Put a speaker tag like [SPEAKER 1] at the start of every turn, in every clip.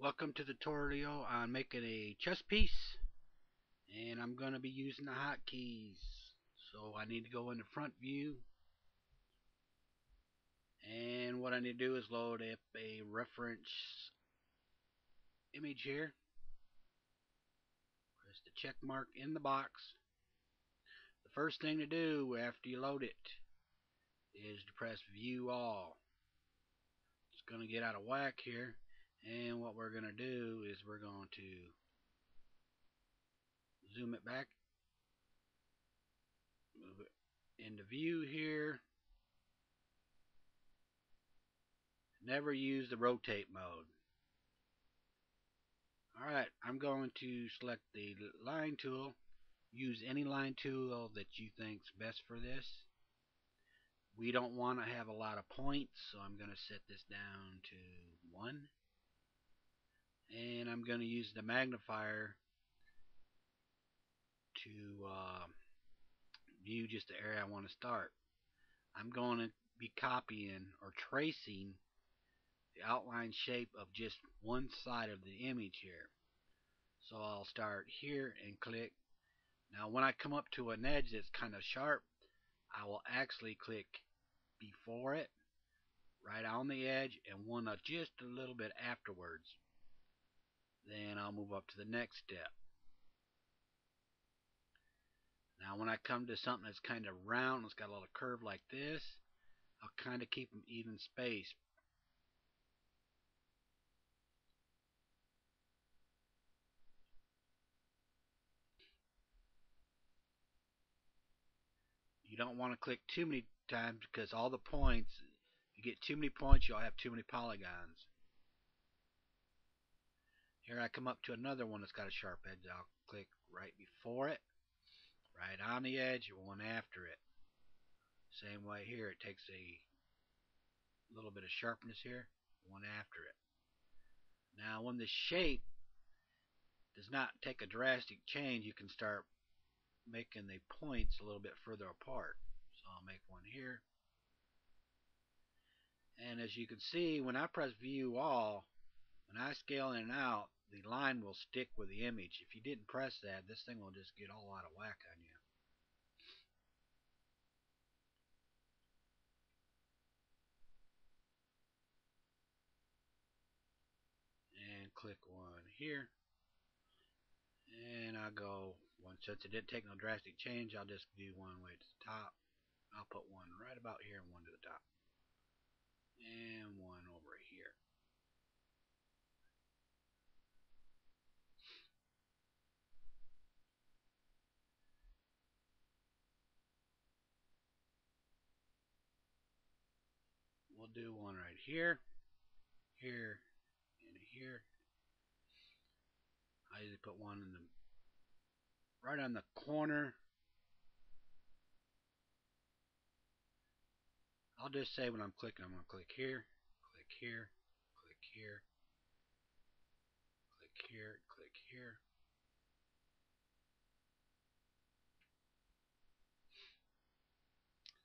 [SPEAKER 1] Welcome to the tutorial on making a chess piece, and I'm going to be using the hotkeys. So I need to go into front view, and what I need to do is load up a reference image here. Press the check mark in the box. The first thing to do after you load it is to press view all. It's going to get out of whack here, and what we're going to do is we're going to zoom it back, move it into view here. Never use the rotate mode. Alright, I'm going to select the line tool. Use any line tool that you think's best for this. We don't want to have a lot of points, so I'm going to set this down to 1. And I'm going to use the magnifier to view just the area I want to start. I'm going to be copying or tracing the outline shape of just one side of the image here. So I'll start here and click. Now when I come up to an edge that's kind of sharp, I will actually click before it, right on the edge, and one just a little bit afterwards. Then I'll move up to the next step. Now when I come to something that's kind of round, it's got a little curve like this, I'll kind of keep them even spaced. You don't want to click too many times because all the points, if you get too many points, you'll have too many polygons. Here I come up to another one that's got a sharp edge. I'll click right before it, right on the edge, one after it. Same way here, it takes a little bit of sharpness here, one after it. Now when the shape does not take a drastic change, you can start making the points a little bit further apart. So I'll make one here. And as you can see, when I press view all, when I scale in and out, the line will stick with the image. If you didn't press that, this thing will just get all out of whack on you. And click one here. And I'll go one. Since it didn't take no drastic change, I'll just view one way to the top. I'll put one right about here and one to the top. And one over here. We'll do one right here, here, and here. I usually put one in the right on the corner. I'll just say when I'm clicking, I'm going to click here, click here, click here, click here, click here.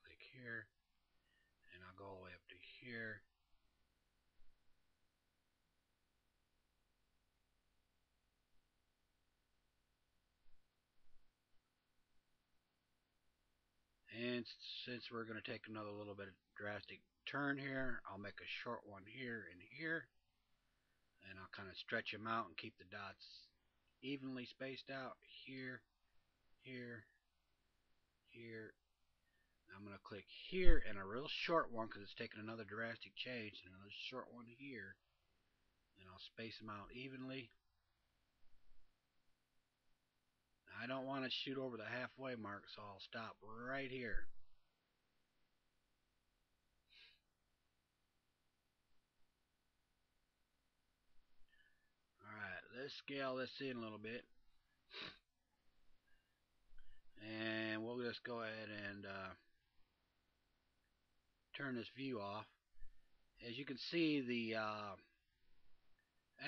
[SPEAKER 1] Click here, and I'll go all the way up to here. And since we're going to take another little bit of drastic turn here, I'll make a short one here and here. And I'll kind of stretch them out and keep the dots evenly spaced out here, here, here. I'm going to click here and a real short one because it's taking another drastic change, and another short one here. And I'll space them out evenly. I don't want to shoot over the halfway mark, so I'll stop right here. Alright, let's scale this in a little bit. And we'll just go ahead and turn this view off. As you can see, the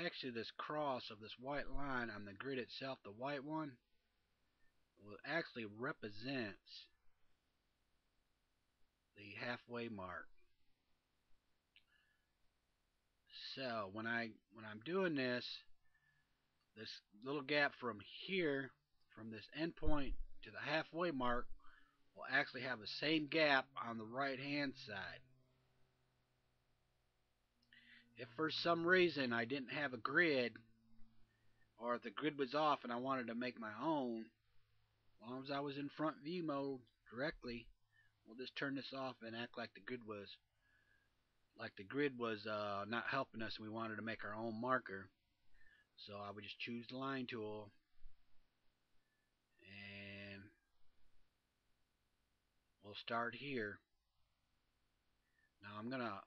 [SPEAKER 1] actually this cross of this white line on the grid itself, the white one, will actually represents the halfway mark. So when I'm doing this little gap from here, from this end point to the halfway mark, will actually have the same gap on the right hand side. If for some reason I didn't have a grid, or if the grid was off and I wanted to make my own, as long as I was in front view mode directly, we'll just turn this off and act like the grid was not helping us and we wanted to make our own marker. So I would just choose the line tool and we'll start here. Now I'm gonna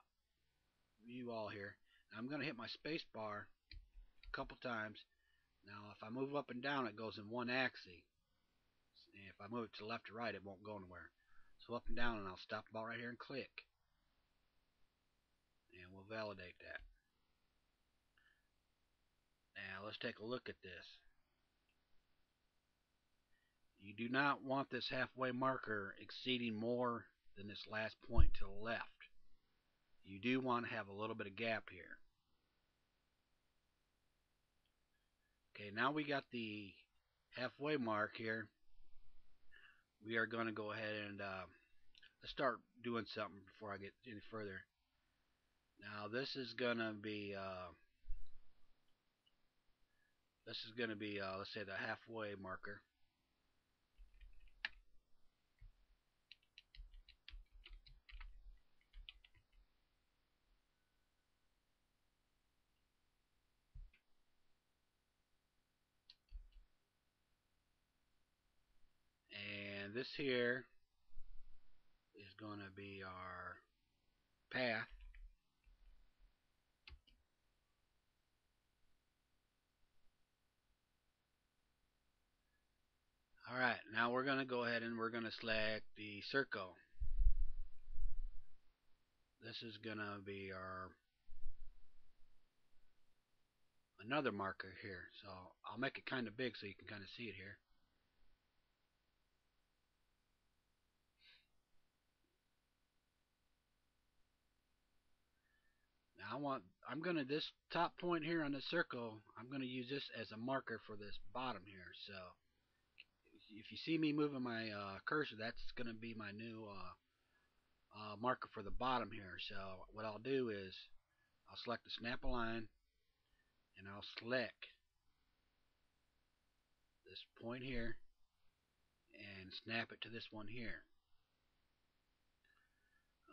[SPEAKER 1] view all here. Now I'm gonna hit my space bar a couple times. Now if I move up and down, it goes in one axis. And if I move it to the left or right, it won't go anywhere. So up and down, and I'll stop about right here and click. And we'll validate that. Now let's take a look at this. You do not want this halfway marker exceeding more than this last point to the left. You do want to have a little bit of gap here. Okay, now we got the halfway mark here. We are going to go ahead and let's start doing something before I get any further. Now this is going to be let's say the halfway marker. And this here is going to be our path. Alright, now we're going to go ahead and we're going to select the circle. This is going to be our another marker here. So I'll make it kind of big so you can kind of see it here. Now I'm going to this top point here on the circle, I'm going to use this as a marker for this bottom here. So if you see me moving my cursor, that's going to be my new marker for the bottom here. So what I'll do is I'll select the snap a line and I'll select this point here and snap it to this one here.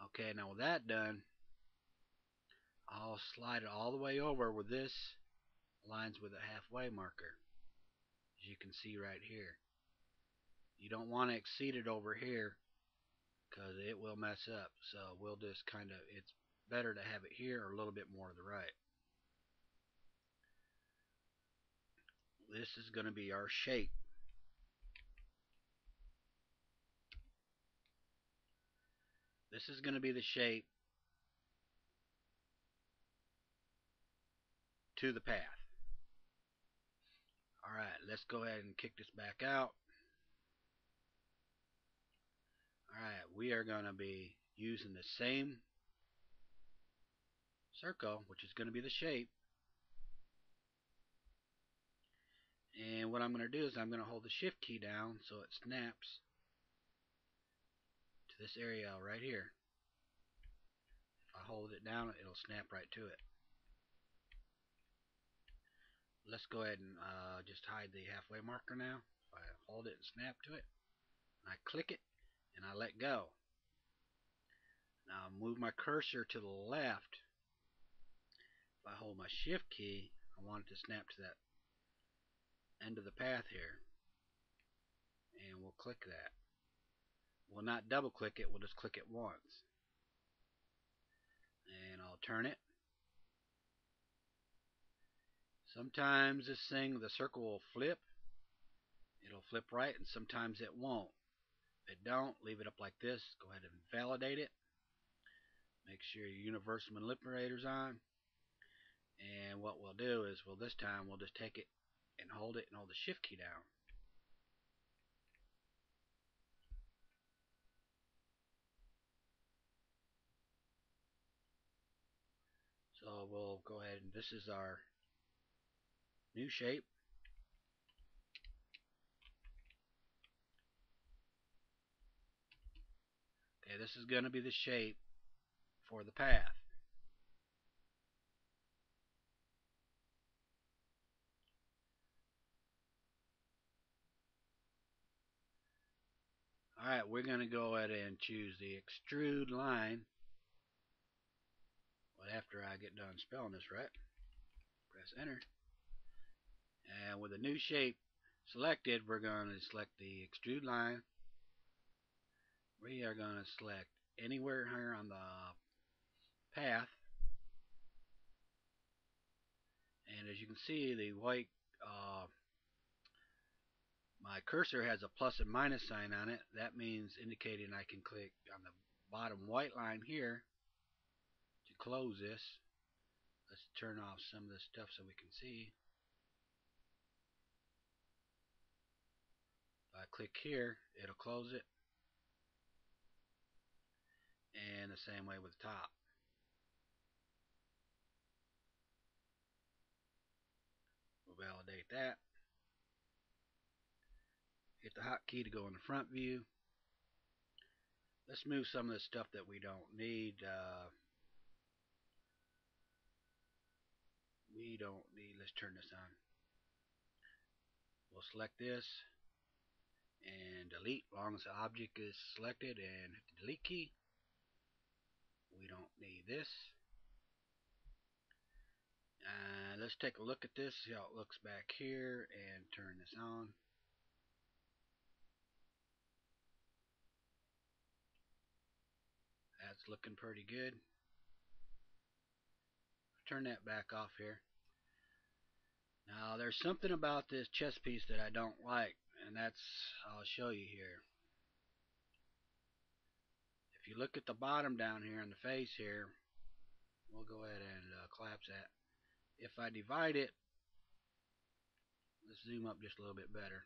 [SPEAKER 1] Okay, now with that done, I'll slide it all the way over where this aligns with a halfway marker, as you can see right here. You don't want to exceed it over here because it will mess up. So we'll just it's better to have it here or a little bit more to the right. This is going to be our shape. This is going to be the shape to the path. Alright, let's go ahead and kick this back out. Alright, we are going to be using the same circle, which is going to be the shape. And what I'm going to do is I'm going to hold the shift key down so it snaps to this area right here. If I hold it down, it'll snap right to it. Let's go ahead and just hide the halfway marker now. If I hold it and snap to it, and I click it, and I let go. Now I'll move my cursor to the left. If I hold my shift key, I want it to snap to that end of the path here. And we'll click that. We'll not double click it, we'll just click it once. And I'll turn it. Sometimes this thing, the circle will flip. It'll flip right, and sometimes it won't. If it don't, leave it up like this. Go ahead and validate it. Make sure your universal manipulator's on. And what we'll do is, this time we'll just take it and hold it and hold the shift key down. So we'll go ahead and this is our new shape. Okay, this is going to be the shape for the path. Alright, we're going to go ahead and choose the extrude line. Well, after I get done spelling this right, press enter. And with the new shape selected, we're going to select the extrude line. We are going to select anywhere here on the path. And as you can see, the white, my cursor has a plus and minus sign on it. That means indicating I can click on the bottom white line here to close this. Let's turn off some of this stuff so we can see. If I click here, it'll close it. And the same way with the top. We'll validate that. Hit the hotkey to go in the front view. Let's move some of the stuff that we don't need. Let's turn this on. We'll select this and delete as long as the object is selected and hit the delete key. We don't need this. Let's take a look at this, see how it looks back here, and turn this on. That's looking pretty good. Turn that back off here. Now there's something about this chest piece that I don't like, and I'll show you here. If you look at the bottom down here in the face here, we'll go ahead and collapse that. If I divide it, let's zoom up just a little bit better.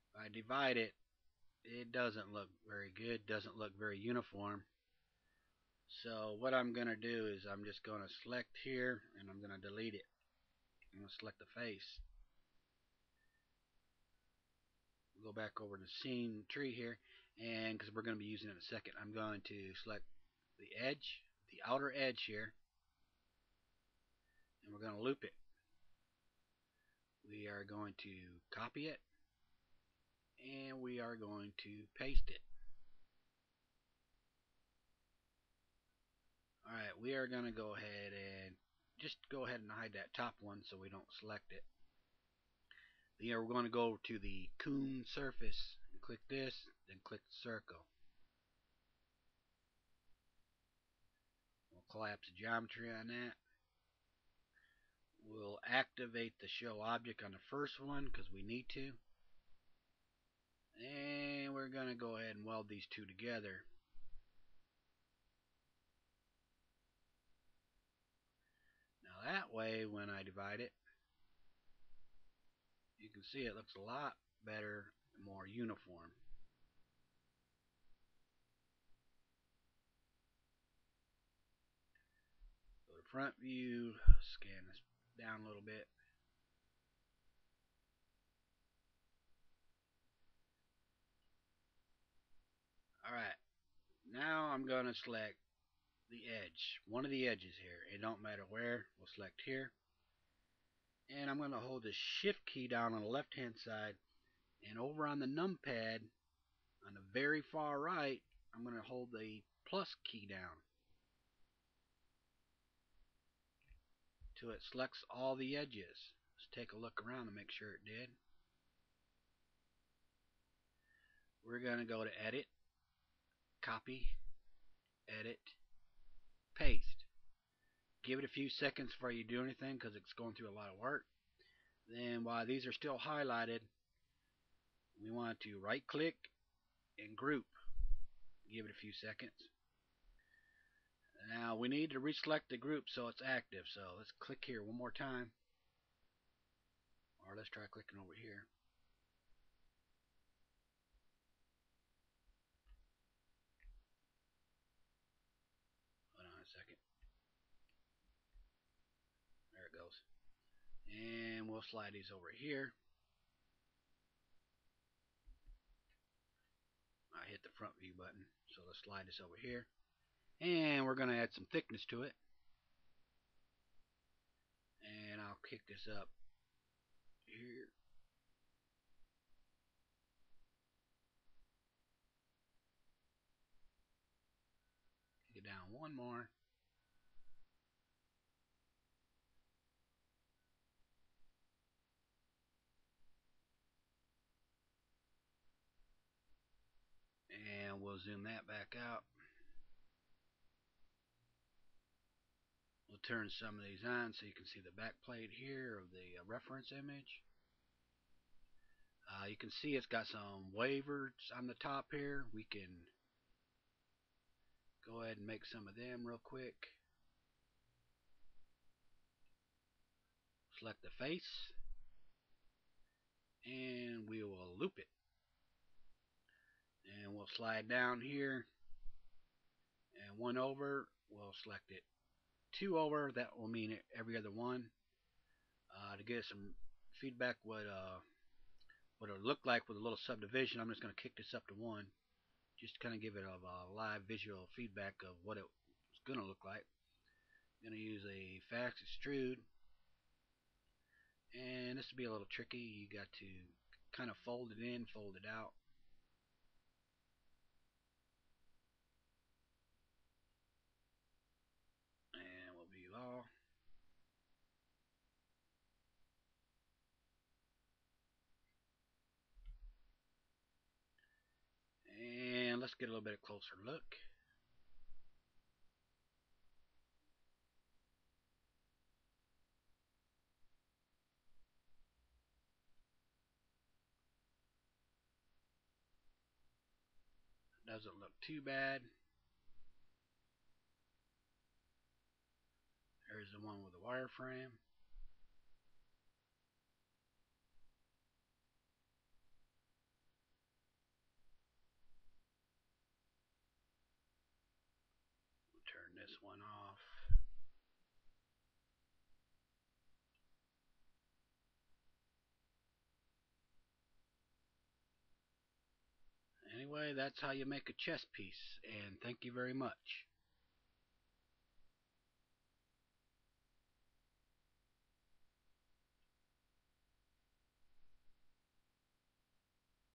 [SPEAKER 1] If I divide it, it doesn't look very good, doesn't look very uniform. So what I'm going to do is I'm just going to select here and I'm going to delete it. I'm going to select the face. Go back over to scene tree here, and because we're going to be using it in a second, I'm going to select the edge, the outer edge here, and we're going to loop it. We are going to copy it, and we are going to paste it. Alright, we are going to go ahead and just go ahead and hide that top one so we don't select it. Then we're going to go to the cone surface and click this, then click the circle. We'll collapse the geometry on that. We'll activate the show object on the first one because we need to. And we're going to go ahead and weld these two together. Now that way, when I divide it, you can see it looks a lot better and more uniform. Go to front view, scan this down a little bit. Alright, now I'm going to select the edge, one of the edges here. It don't matter where, we'll select here. And I'm going to hold the shift key down on the left hand side, and over on the numpad on the very far right, I'm going to hold the plus key down till it selects all the edges. Let's take a look around to make sure it did. We're going to go to edit, copy, edit, paste. Give it a few seconds before you do anything because it's going through a lot of work. Then while these are still highlighted, we want to right click and group. Give it a few seconds. Now we need to reselect the group so it's active. So let's click here one more time. Or let's try clicking over here. Hold on a second. And we'll slide these over here. I hit the front view button, so let's slide this over here. And we're going to add some thickness to it. And I'll kick this up here. Kick it down one more. And we'll zoom that back out. We'll turn some of these on so you can see the back plate here of the reference image. You can see it's got some wavers on the top here. We can go ahead and make some of them real quick. Select the face, and we will loop it. And we'll slide down here, and one over, we'll select it. Two over, that will mean every other one. To get some feedback what it'll look like with a little subdivision, I'm just going to kick this up to one, just to kind of give it a live visual feedback of what it's going to look like. I'm going to use a fast extrude, and this will be a little tricky. You got to kind of fold it in, fold it out. And we'll view all. And let's get a little bit closer look. Doesn't look too bad. There's the one with the wireframe. We'll turn this one off. Anyway, that's how you make a chess piece, and thank you very much.